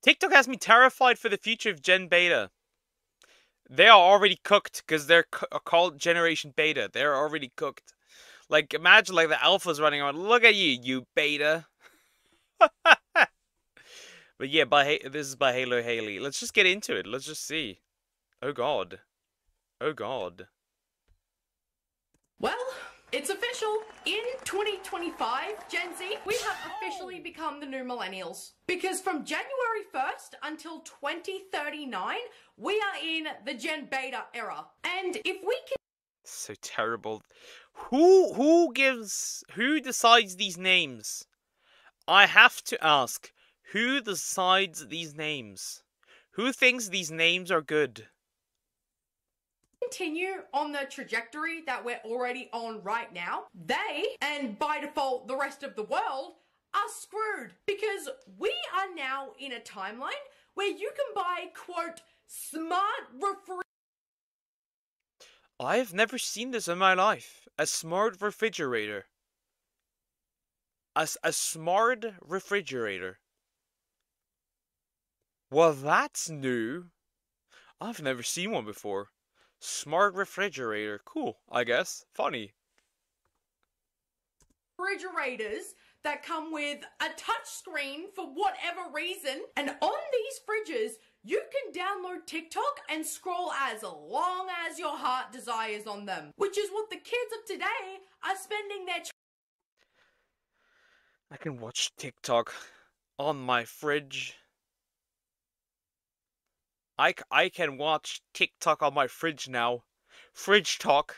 TikTok has me terrified for the future of Gen Beta. They are already cooked because they're called Generation Beta. They're already cooked. Like, imagine like the alphas running around. Look at you, you beta. But yeah, this is by Halo Haley. Let's just get into it. Let's just see. Oh god. Oh god. Well, it's official. In 2025, Gen Z, we have officially become the new millennials. Because from January 1st until 2039, we are in the Gen Beta era. And if we can... So terrible. Who decides these names? I have to ask, who decides these names? Who thinks these names are good? Continue on the trajectory that we're already on right now, they, and by default the rest of the world, are screwed. Because we are now in a timeline where you can buy, quote, smart refrigerator. I've never seen this in my life. A smart refrigerator. A smart refrigerator. Well, that's new. I've never seen one before. Smart refrigerator. Cool, I guess. Funny. Refrigerators that come with a touch screen for whatever reason. And on these fridges, you can download TikTok and scroll as long as your heart desires on them. Which is what the kids of today are spending their... I can watch TikTok on my fridge. I can watch TikTok on my fridge now. Fridge talk.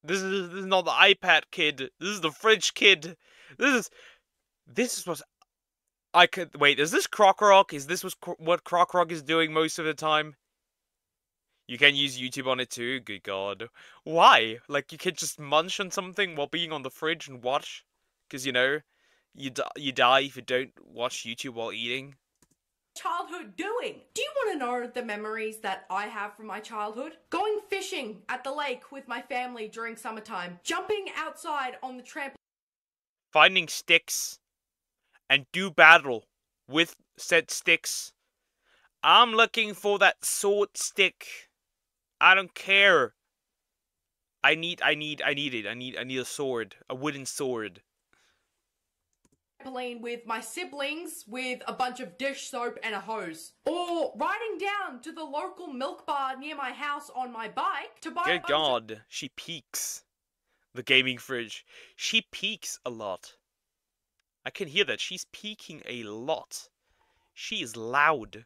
This is not the iPad kid. This is the fridge kid. This is what I could wait. Is this Croc Rock? Is this what Croc Rock is doing most of the time? You can use YouTube on it too. Good God, why? Like you can just munch on something while being on the fridge and watch, because you know. You die if you don't watch YouTube while eating. Childhood doing? Do you want to know the memories that I have from my childhood? Going fishing at the lake with my family during summertime. Jumping outside on the trampoline. Finding sticks. And do battle with said sticks. I'm looking for that sword stick. I don't care. I need it. I need a sword. A wooden sword. With my siblings with a bunch of dish soap and a hose. Or riding down to the local milk bar near my house on my bike to buy Good God, she peaks. The gaming fridge. She peaks a lot. I can hear that. She's peaking a lot. She is loud.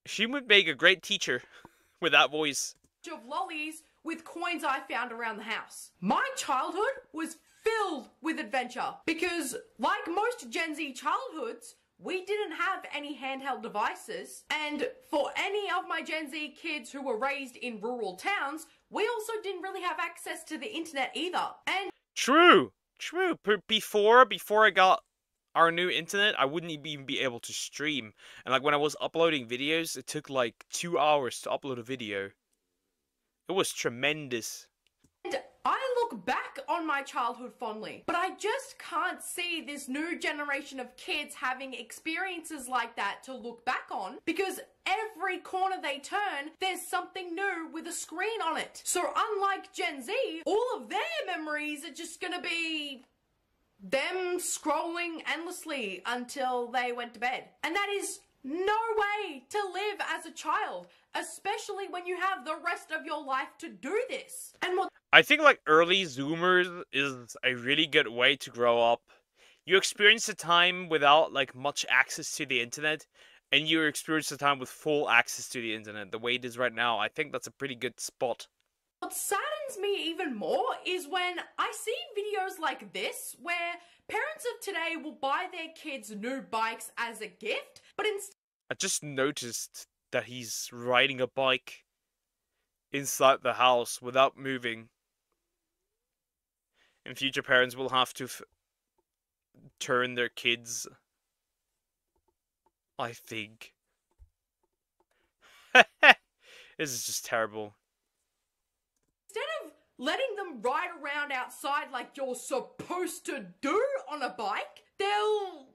She would make a great teacher with that voice. Of lollies with coins I found around the house. My childhood was filled with adventure because, like most Gen Z childhoods, we didn't have any handheld devices, and for any of my Gen Z kids who were raised in rural towns, we also didn't really have access to the internet either. And true. Before I got our new internet, I wouldn't even be able to stream, and like when I was uploading videos, it took like 2 hours to upload a video. It was tremendous. And I look back on my childhood fondly, but I just can't see this new generation of kids having experiences like that to look back on, because every corner they turn, there's something new with a screen on it. So unlike Gen Z, all of their memories are just gonna be them scrolling endlessly until they went to bed. And that is no way to live as a child, especially when you have the rest of your life to do this. And what I think like early Zoomers is a really good way to grow up. You experience a time without like much access to the internet, and you experience a time with full access to the internet the way it is right now. I think that's a pretty good spot. What saddens me even more is when I see videos like this where parents of today will buy their kids new bikes as a gift, but instead I just noticed that he's riding a bike inside the house without moving. And future parents will have to turn their kids, I think. This is just terrible. instead of letting them ride around outside like you're supposed to do on a bike, they'll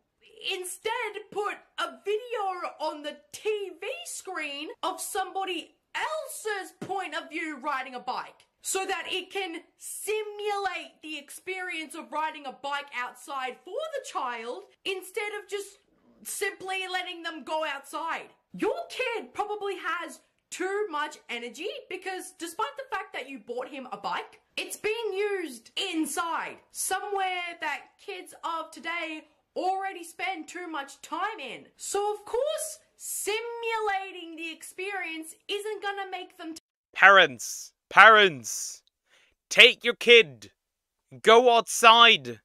instead put a video on the TV screen of somebody else's point of view riding a bike, so that it can simulate the experience of riding a bike outside for the child instead of just simply letting them go outside. Your kid probably has too much energy because despite the fact that you bought him a bike, it's being used inside, somewhere that kids of today already spend too much time in. So of course, simulating the experience isn't gonna make them Parents, take your kid, go outside,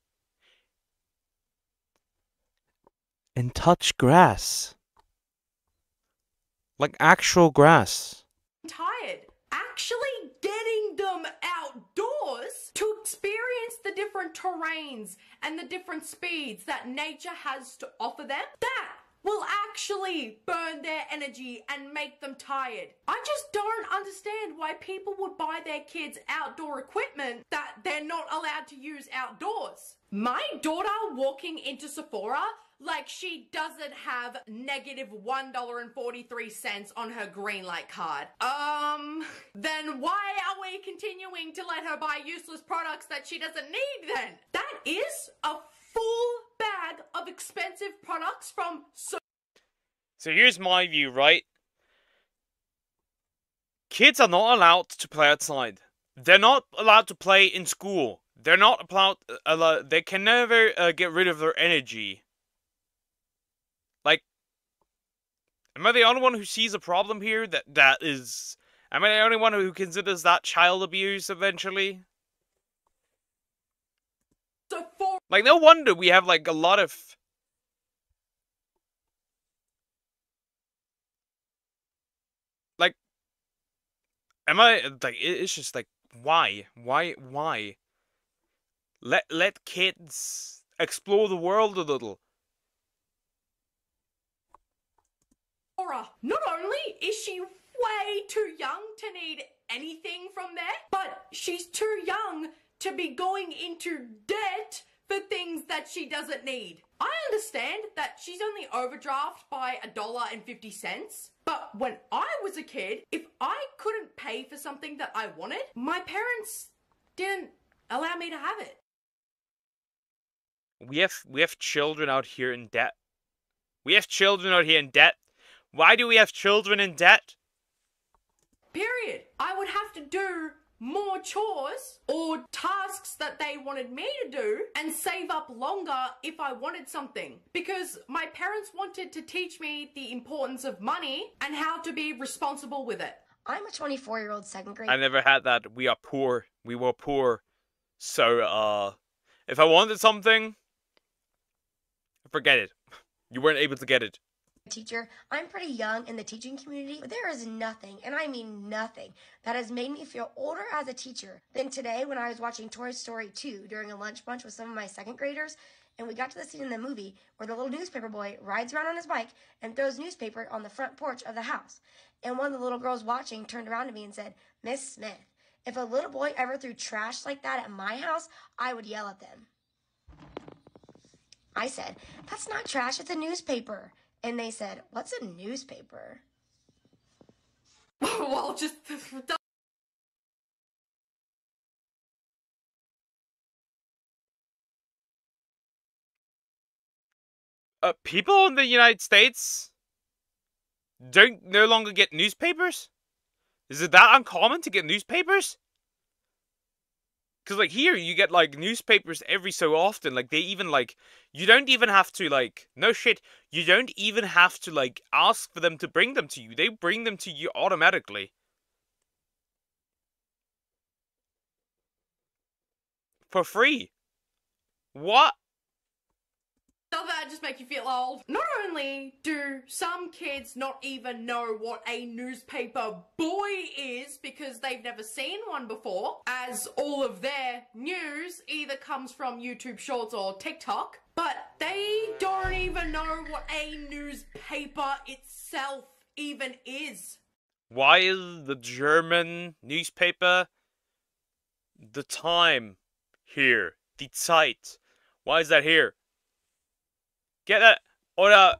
and touch grass. Like actual grass. tired. Actually getting them outdoors to experience the different terrains and the different speeds that nature has to offer them, that will actually burn their energy and make them tired. I just don't understand why people would buy their kids outdoor equipment that they're not allowed to use outdoors. My daughter walking into Sephora like she doesn't have negative $1.43 on her green light card. Then why are we continuing to let her buy useless products that she doesn't need then? That is a full bag of expensive products from So here's my view, right? Kids are not allowed to play outside. They're not allowed to play in school. They're not allowed, they can never get rid of their energy. Like, am I the only one who sees a problem here? Am I the only one who considers that child abuse eventually? Like, no wonder we have, like, a lot of... Like, it's just like, why? Why? Let kids explore the world a little. Not only is she way too young to need anything from there, but she's too young to be going into debt for things that she doesn't need. I understand that she's only overdraft by $1.50, but when I was a kid, if I couldn't pay for something that I wanted, my parents didn't allow me to have it. We have children out here in debt. We have children out here in debt. Why do we have children in debt? Period. I would have to do more chores or tasks that they wanted me to do and save up longer if I wanted something, because my parents wanted to teach me the importance of money and how to be responsible with it. I'm a 24-year-old second grade. I never had that. We are poor. We were poor. So, if I wanted something, forget it. You weren't able to get it. Teacher. I'm pretty young in the teaching community, but there is nothing, and I mean nothing, that has made me feel older as a teacher than today when I was watching Toy Story 2 during a lunch bunch with some of my second graders, and we got to the scene in the movie where the little newspaper boy rides around on his bike and throws newspaper on the front porch of the house. And one of the little girls watching turned around to me and said, "Miss Smith, if a little boy ever threw trash like that at my house, I would yell at them." I said, "That's not trash, it's a newspaper." And they said, "What's a newspaper?" Well, just... People in the United States don't no longer get newspapers? Is it that uncommon to get newspapers? Because, like, here, you get, like, newspapers every so often. Like, they even, like, you don't even have to, like, no shit, you don't even have to, like, ask for them to bring them to you. They bring them to you automatically. For free. What? Doesn't that just make you feel old? Not only do some kids not even know what a newspaper boy is because they've never seen one before, as all of their news either comes from YouTube Shorts or TikTok, but they don't even know what a newspaper itself even is. Why is the German newspaper The time. Here. Die Zeit. Why is that here? Get that. Or,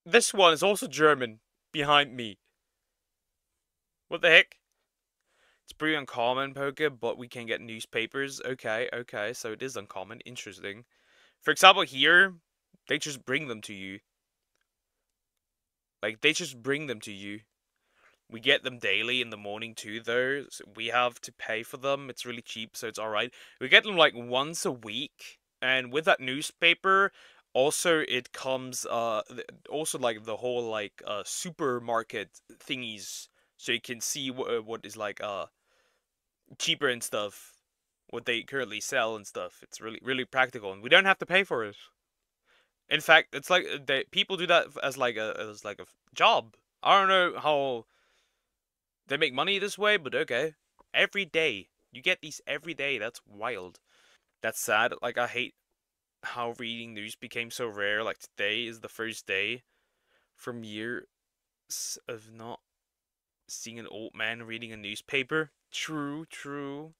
this one is also German. Behind me. What the heck? It's pretty uncommon, Poker, but we can get newspapers. Okay, okay, so it is uncommon. Interesting. For example, here, they just bring them to you. Like, they just bring them to you. We get them daily in the morning too, though. So we have to pay for them. It's really cheap, so it's alright. We get them like once a week. And with that newspaper, also it comes, also like the whole like, supermarket thingies. So you can see what is like, cheaper and stuff. What they currently sell and stuff. It's really, really practical. And we don't have to pay for it. In fact, it's like, people do that as like a job. I don't know how they make money this way, but okay. Every day. You get these every day. That's wild. That's sad. Like, I hate how reading news became so rare. Like, today is the first day from years of not seeing an old man reading a newspaper. True, true.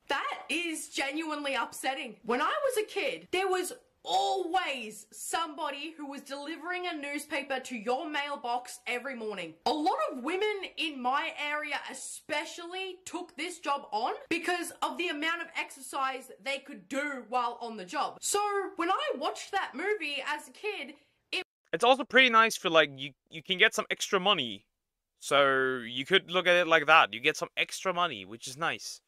That is genuinely upsetting. When I was a kid, there was always somebody who was delivering a newspaper to your mailbox every morning. A lot of women in my area especially took this job on because of the amount of exercise they could do while on the job. So when I watched that movie as a kid, it's also pretty nice for like, you can get some extra money. So you could look at it like that. You get some extra money, which is nice.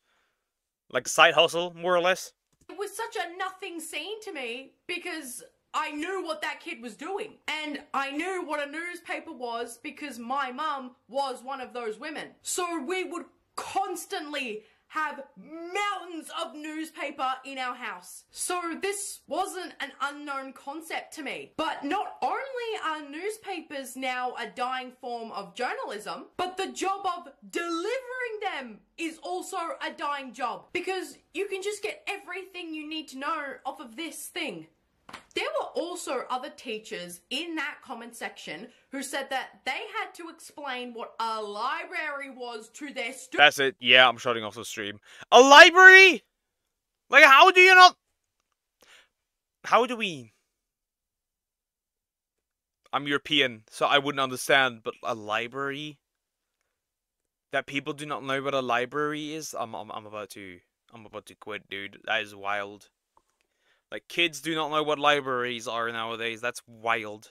Like a side hustle, more or less. it was such a nothing scene to me because I knew what that kid was doing. And I knew what a newspaper was because my mum was one of those women. So we would constantly have mountains of newspaper in our house. So this wasn't an unknown concept to me. But not only are newspapers now a dying form of journalism, but the job of delivering them is also a dying job because you can just get everything you need to know off of this thing. There were also other teachers in that comment section who said that they had to explain what a library was to their students. That's it. Yeah, I'm shutting off the stream. A library? Like, how do you not... How do we... I'm European, so I wouldn't understand, but a library? That people do not know what a library is? I'm about to quit, dude. That is wild. Like, kids do not know what libraries are nowadays. That's wild.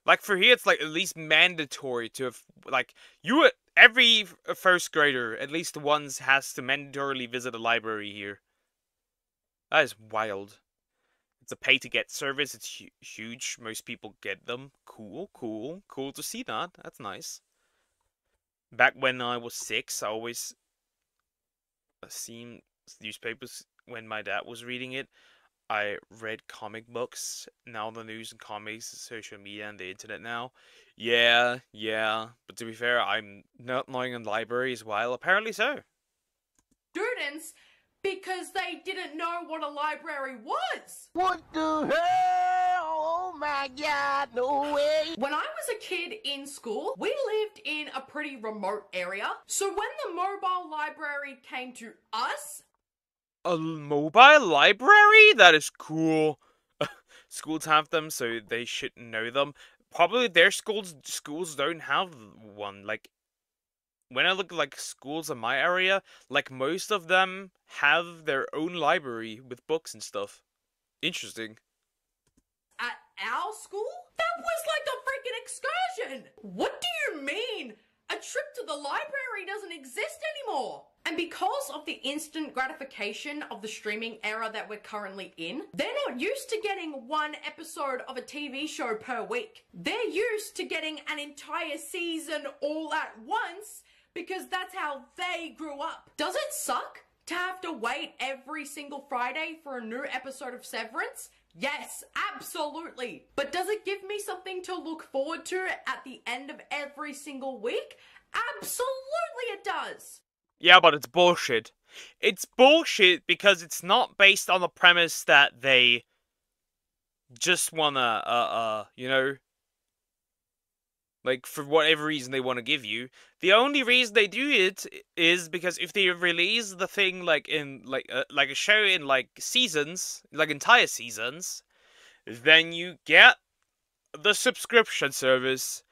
Like, for here, it's, like, at least mandatory to have, like, every first grader, at least once, has to mandatorily visit a library here. That is wild. It's a pay-to-get service. It's huge. Most people get them. Cool, cool. Cool to see that. That's nice. Back when I was 6, I always seen newspapers when my dad was reading it. I read comic books. Now the news and comics, social media, and the internet now. Yeah. But to be fair, I'm not knowing in libraries while apparently so. Students because they didn't know what a library was. What the hell? Oh my God, no way. When I was a kid in school, we lived in a pretty remote area. So when the mobile library came to us, a mobile library? That is cool. Schools have them, so they should know them. Probably their schools don't have one. Like, when I look at, like, schools in my area, like, most of them have their own library with books and stuff. Interesting. at our school, that was like a freaking excursion. What do you mean? A trip to the library doesn't exist anymore. And because of the instant gratification of the streaming era that we're currently in, they're not used to getting one episode of a TV show per week. They're used to getting an entire season all at once because that's how they grew up. Does it suck to have to wait every single Friday for a new episode of Severance? Yes, absolutely. But does it give me something to look forward to at the end of every single week? Absolutely it does. Yeah, but it's bullshit. It's bullshit because it's not based on the premise that they just wanna, you know, Like, for whatever reason they want to give you. The only reason they do it is because if they release the thing like in like a show in like seasons, like entire seasons, then you get the subscription service,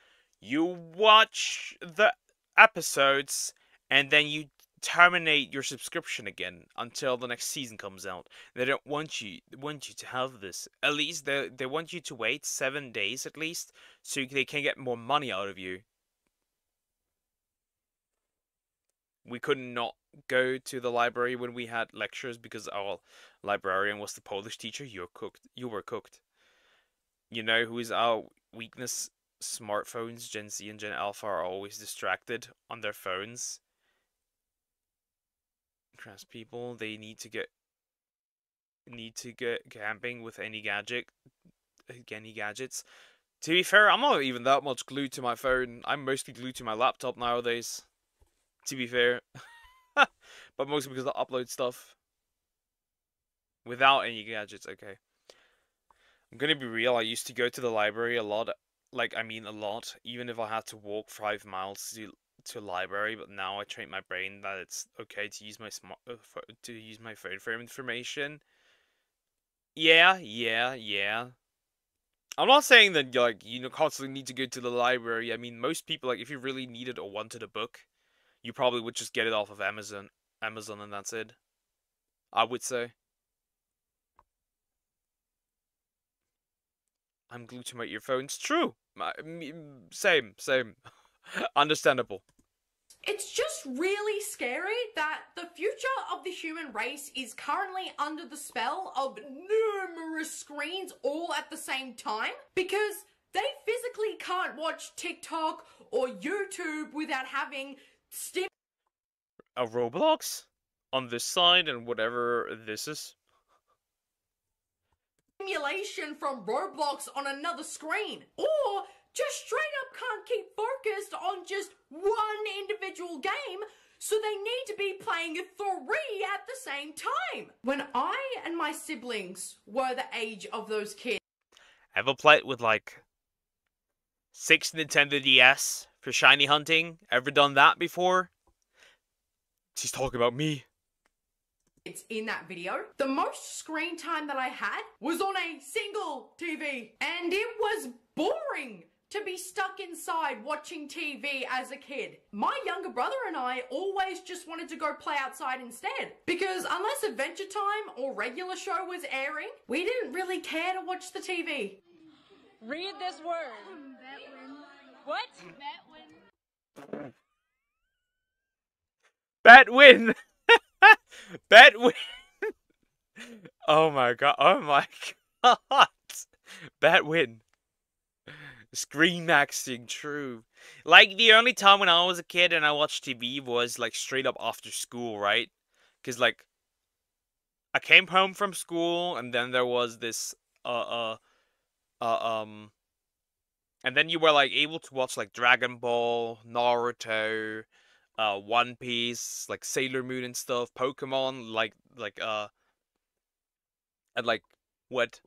you watch the episodes, and then you terminate your subscription again until the next season comes out. They don't want you to have this. At least they want you to wait 7 days at least, so they can get more money out of you. We could not go to the library when we had lectures because our librarian was the Polish teacher. You were cooked. You know who is our weakness? Smartphones. Gen Z and Gen Alpha are always distracted on their phones. Trans people, they need to get camping with any gadgets. To be fair, I'm not even that much glued to my phone. I'm mostly glued to my laptop nowadays. To be fair. But mostly because I upload stuff. Without any gadgets, okay. I'm gonna be real, I used to go to the library a lot. Like, I mean a lot. Even if I had to walk 5 miles to library, but now I train my brain that it's okay to use my phone for information. Yeah. I'm not saying that like you constantly need to go to the library. I mean, most people, like, if you really needed or wanted a book, you probably would just get it off of Amazon, and that's it. I would say. I'm glued to my earphones. True. Same. Understandable. It's just really scary that the future of the human race is currently under the spell of numerous screens all at the same time because they physically can't watch TikTok or YouTube without having A Roblox on this side and whatever this is. stimulation from Roblox on another screen, or just straight up can't keep focused on just one individual game, so they need to be playing 3 at the same time. When I and my siblings were the age of those kids, Ever played with like 6 Nintendo DS for shiny hunting? Ever done that before? She's talking about me. it's in that video, the most screen time that I had was on a single TV, and it was boring to be stuck inside watching TV as a kid. My younger brother and I always just wanted to go play outside instead, because unless Adventure Time or regular show was airing, we didn't really care to watch the TV. Read this word. What? Bet win! Bet win! Oh my god. Bet win. Screen maxing, true. Like, the only time when I was a kid and I watched TV was, like, straight up after school, right? Because, like, I came home from school, and then there was this, and then you were, like, able to watch, like, Dragon Ball, Naruto, One Piece, like, Sailor Moon and stuff, Pokemon, at, like, what?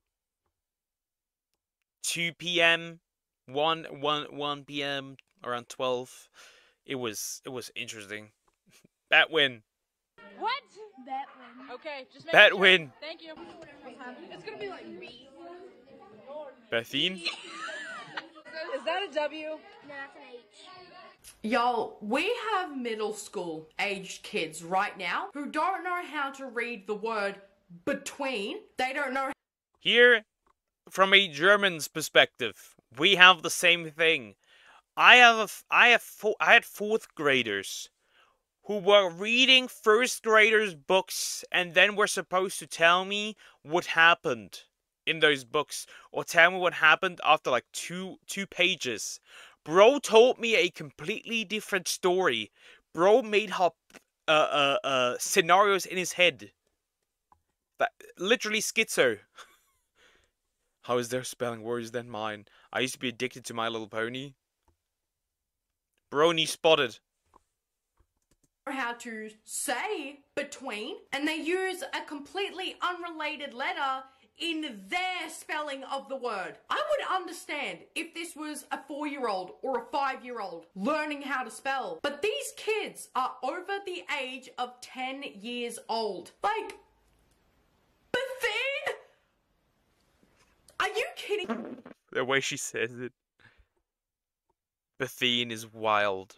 2 p.m.? 1 p.m. around 12. It was interesting. Bet win. What? Bet win. Okay, just make Bet sure. win. Thank you. It's gonna be like B. Bethine? Is that a W? No, that's an H. Y'all, we have middle school aged kids right now who don't know how to read the word between. They don't know. Here, from a German's perspective, we have the same thing. I had 4th graders who were reading 1st graders' books and then were supposed to tell me what happened in those books, or tell me what happened after like two pages. Bro told me a completely different story. Bro made up scenarios in his head. That literally schizo. How is their spelling worse than mine? I used to be addicted to My Little Pony. Brony spotted. How to say between, and they use a completely unrelated letter in their spelling of the word. I would understand if this was a 4-year-old or a 5-year-old learning how to spell. But these kids are over the age of 10 years old. Like, Bethine? Are you kidding? The way she says it. Bethine is wild.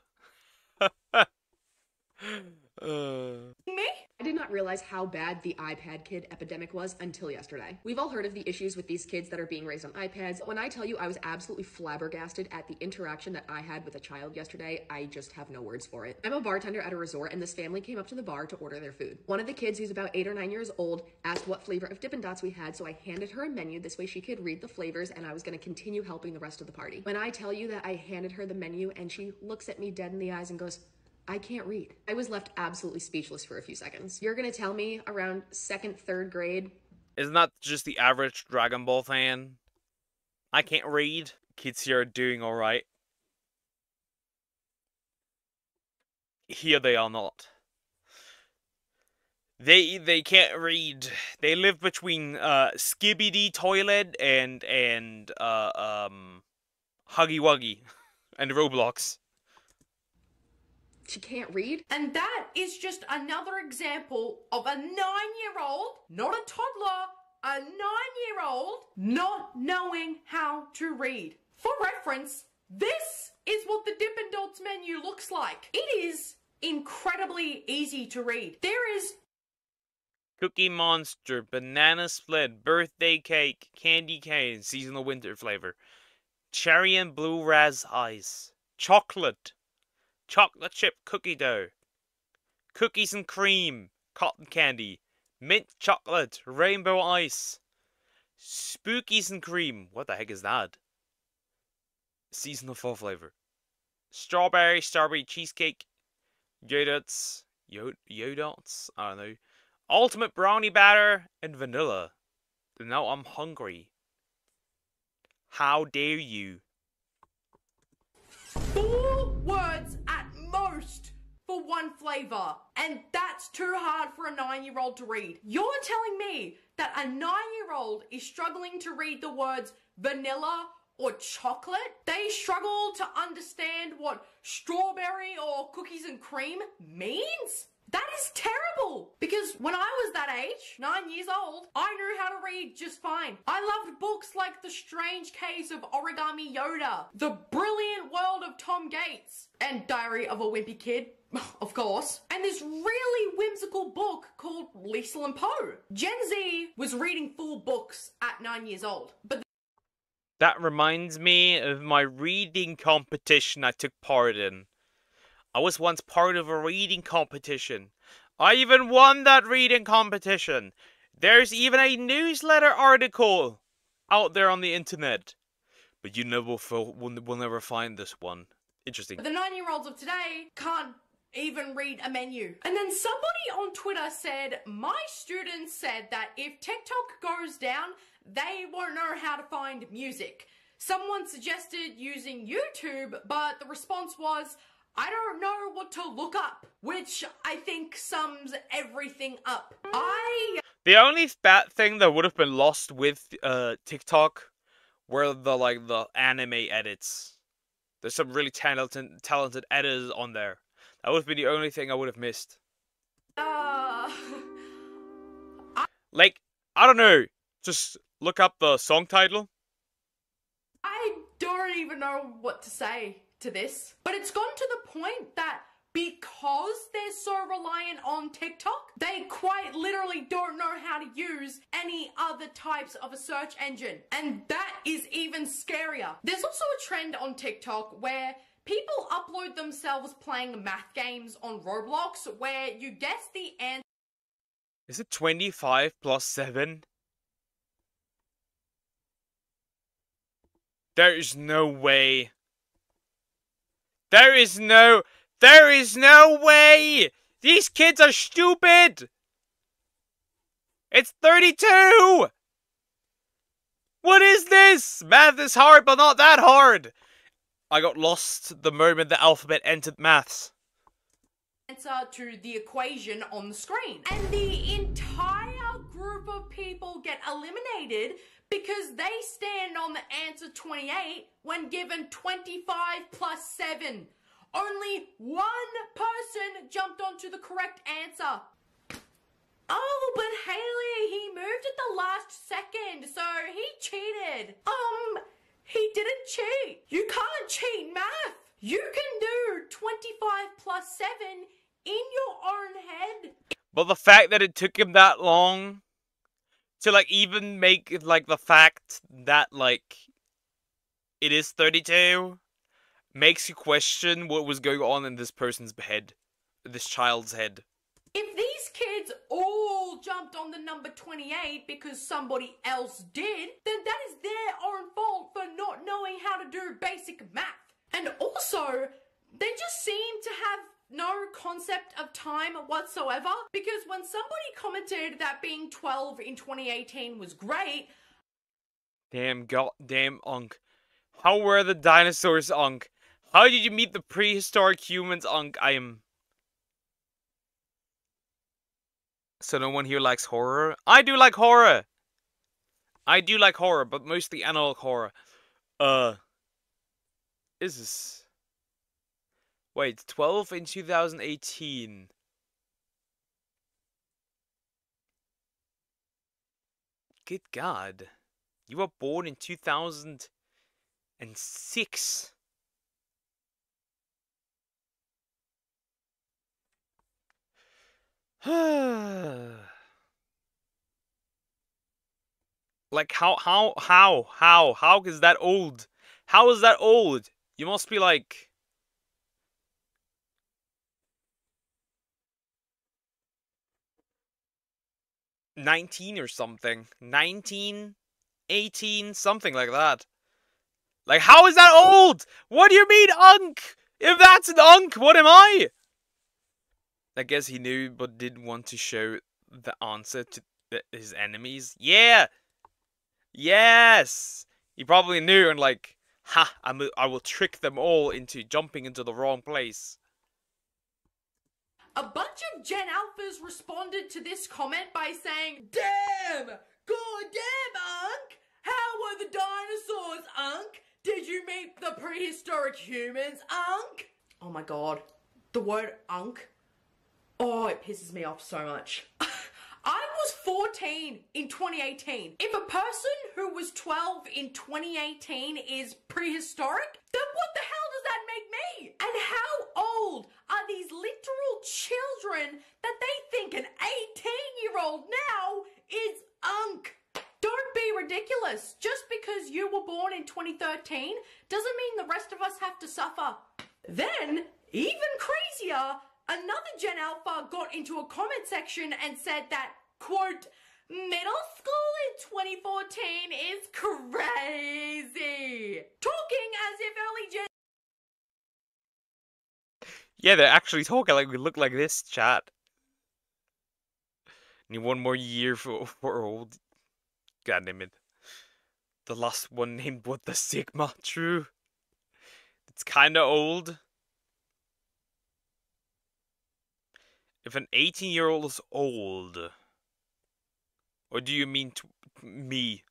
Me? I did not realize how bad the iPad kid epidemic was until yesterday. We've all heard of the issues with these kids that are being raised on iPads. When I tell you I was absolutely flabbergasted at the interaction that I had with a child yesterday, I just have no words for it. I'm a bartender at a resort, and this family came up to the bar to order their food. One of the kids, who's about 8 or 9 years old, asked what flavor of Dippin' Dots we had, so I handed her a menu. This way she could read the flavors, and I was going to continue helping the rest of the party. When I tell you that I handed her the menu, and she looks at me dead in the eyes and goes, I can't read. I was left absolutely speechless for a few seconds. You're gonna tell me around 2nd, 3rd grade? Isn't that just the average Dragon Ball fan? I can't read. Kids here are doing alright. Here they are not. They can't read. They live between Skibidi Toilet and Huggy Wuggy and Roblox. She can't read? And that is just another example of a 9-year-old, not a toddler, a 9-year-old not knowing how to read. For reference, this is what the Dippin' Dots menu looks like. It is incredibly easy to read. There is Cookie Monster, Banana Split, Birthday Cake, Candy Cane, Seasonal Winter Flavor, Cherry and Blue Raz Ice, Chocolate, Chocolate Chip Cookie Dough, Cookies and Cream, Cotton Candy, Mint Chocolate, Rainbow Ice, Spookies and Cream, what the heck is that? Seasonal Fall Flavor, Strawberry Cheesecake, Yodots, Yodots, I don't know, Ultimate Brownie Batter, and Vanilla. Now I'm hungry. How dare you? 4 words at most for one flavor, and that's too hard for a 9-year-old to read. You're telling me that a 9-year-old is struggling to read the words vanilla or chocolate? They struggle to understand what strawberry or cookies and cream means? That is terrible, because when I was that age, 9 years old, I knew how to read just fine. I loved books like The Strange Case of Origami Yoda, The Brilliant World of Tom Gates, and Diary of a Wimpy Kid, of course, and this really whimsical book called Liesel and Poe. Gen Z was reading full books at 9 years old, but that reminds me of my reading competition I took part in. I was once part of a reading competition. I even won that reading competition. There's even a newsletter article out there on the internet. But you never will never find this one. Interesting. the 9-year-olds of today can't even read a menu. And then somebody on Twitter said, my students said that if TikTok goes down, they won't know how to find music. Someone suggested using YouTube, but the response was, I don't know what to look up, which I think sums everything up. The only bad thing that would have been lost with TikTok were the anime edits. There's some really talented editors on there. That would have been the only thing I would have missed. Like, I don't know, just look up the song title. I don't even know what to say to this, but it's gone to the point that because they're so reliant on TikTok, they quite literally don't know how to use any other types of a search engine, and that is even scarier. There's also a trend on TikTok where people upload themselves playing math games on Roblox where you guess the answer. Is it 25 plus 7? There is no way. There is no way! These kids are stupid! It's 32! What is this? Math is hard, but not that hard! I got lost the moment the alphabet entered maths. Answer to the equation on the screen. And the entire group group of people get eliminated because they stand on the answer 28 when given 25 plus 7. Only one person jumped onto the correct answer. Oh, but Haley, he moved at the last second, so he cheated. He didn't cheat. You can't cheat math. You can do 25 plus 7 in your own head. But the fact that it took him that long to, like, even make it, like, the fact that, like, it is 32 makes you question what was going on in this person's head. This child's head. If these kids all jumped on the number 28 because somebody else did, then that is their own fault for not knowing how to do basic math. And also, they just seem to have no concept of time whatsoever, because when somebody commented that being 12 in 2018 was great... Damn, goddamn Unk. How were the dinosaurs, Unk? How did you meet the prehistoric humans, Unk? I am... So no one here likes horror? I do like horror! I do like horror, but mostly analog horror. Is this... Wait, 12 in 2018. Good God. You were born in 2006. Like, how is that old? How is that old? You must be like... 19 or something. 19, 18, something like that. Like, how is that old? What do you mean, Unk? If that's an Unk, what am I? I guess he knew, but didn't want to show the answer to his enemies. Yeah! Yes! He probably knew and like, ha, I will trick them all into jumping into the wrong place. A bunch of Gen Alphas responded to this comment by saying, "Damn! Goddamn, Unk! How were the dinosaurs, Unk? Did you meet the prehistoric humans, Unk?" Oh my god. The word Unk. Oh, it pisses me off so much. I was 14 in 2018. If a person who was 12 in 2018 is prehistoric, then what the hell does that make me? And how old are these literal children that they think an 18-year-old now is Unk? Don't be ridiculous. Just because you were born in 2013 doesn't mean the rest of us have to suffer. Then, even crazier, another Gen Alpha got into a comment section and said that, quote, "Middle school in 2014 is crazy." Talking as if early Gen... Yeah, they're actually talking like we look like this, chat. Need one more year for old. God damn it. The last one named What the Sigma, true. It's kinda old. If an 18-year-old is old, or do you mean me?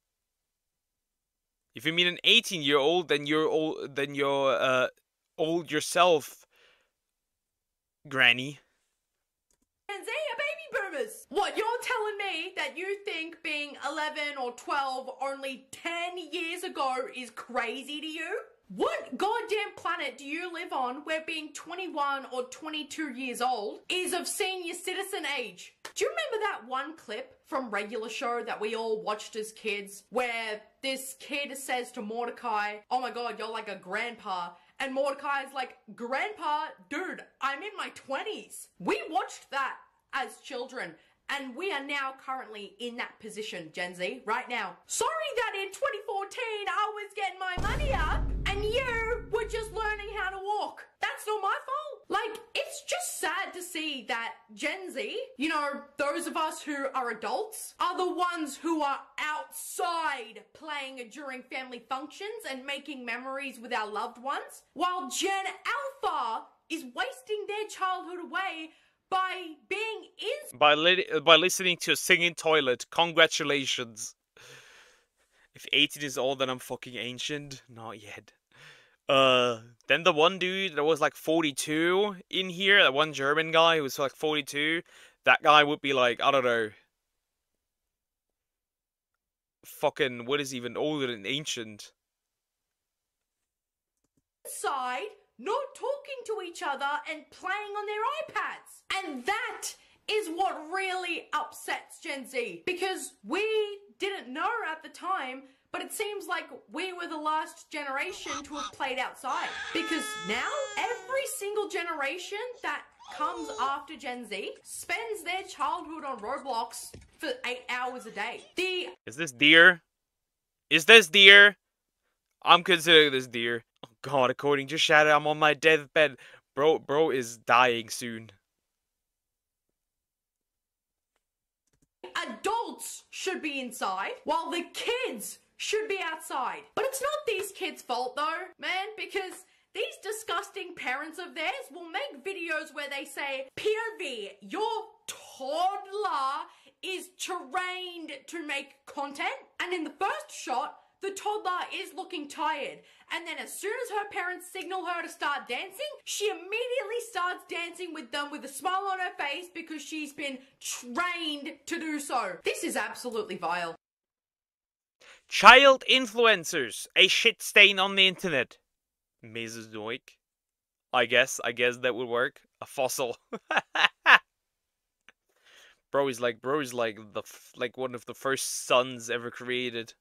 If you mean an 18-year-old, then you're old. Then you're old yourself, Granny. Gen Z are baby boomers. What, you're telling me that you think being 11 or 12 only 10 years ago is crazy to you? What goddamn planet do you live on where being 21 or 22 years old is of senior citizen age? Do you remember that one clip from Regular Show that we all watched as kids where this kid says to Mordecai, "Oh my god, you're like a grandpa," and Mordecai's like, "Grandpa, dude, I'm in my 20s. We watched that as children. And we are now currently in that position, Gen Z, right now. Sorry that in 2014 I was getting my money up and you were just learning how to walk. That's not my fault. Like, it's just sad to see that Gen Z, you know, those of us who are adults, are the ones who are outside playing during family functions and making memories with our loved ones, while Gen Alpha is wasting their childhood away by being in by listening to a singing toilet. Congratulations. If 18 is old, then I'm fucking ancient. Not yet. Then the one dude that was like 42 in here, that one German guy who was like 42, that guy would be like, I don't know, fucking, what is even older than ancient? inside, not talking to each other and playing on their iPads. And that is what really upsets Gen Z, because we didn't know at the time, but it seems like we were the last generation to have played outside. Because now, every single generation that comes after Gen Z spends their childhood on Roblox for 8 hours a day. Is this deer? Is this deer? I'm considering this deer. Oh god, according to Shadow, I'm on my deathbed. Bro is dying soon. Adults should be inside, while the kids should be outside. But it's not these kids' fault though, man, because these disgusting parents of theirs will make videos where they say, POV, your toddler is trained to make content. And in the first shot, the toddler is looking tired. And then as soon as her parents signal her to start dancing, she immediately starts dancing with them with a smile on her face because she's been trained to do so. This is absolutely vile. Child influencers, a shit stain on the internet. Mesozoic. I guess that would work. A fossil. Bro is like one of the first suns ever created.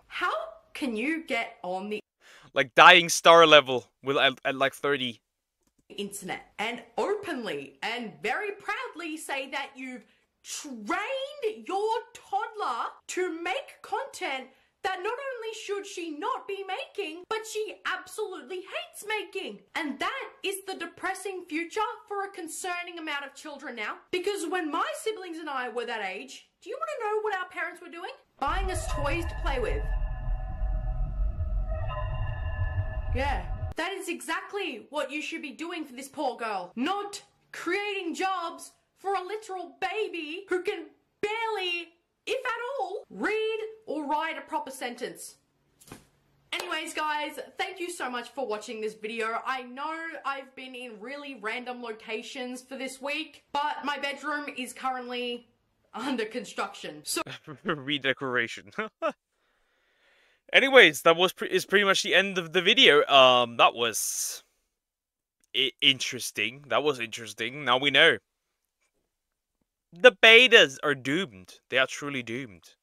How can you get on the Like dying star level with at like 30. internet and openly and very proudly say that you've trained your toddler to make content that not only should she not be making, but she absolutely hates making. And that is the depressing future for a concerning amount of children now. Because when my siblings and I were that age, do you want to know what our parents were doing? Buying us toys to play with. Yeah, that is exactly what you should be doing for this poor girl. Not creating jobs for a literal baby who can barely, if at all, read or write a proper sentence. Anyways, guys, thank you so much for watching this video. I know I've been in really random locations for this week, but my bedroom is currently under construction. So Redecoration. Anyways, that is pretty much the end of the video. That was interesting. That was interesting. Now we know. The betas are doomed. They are truly doomed.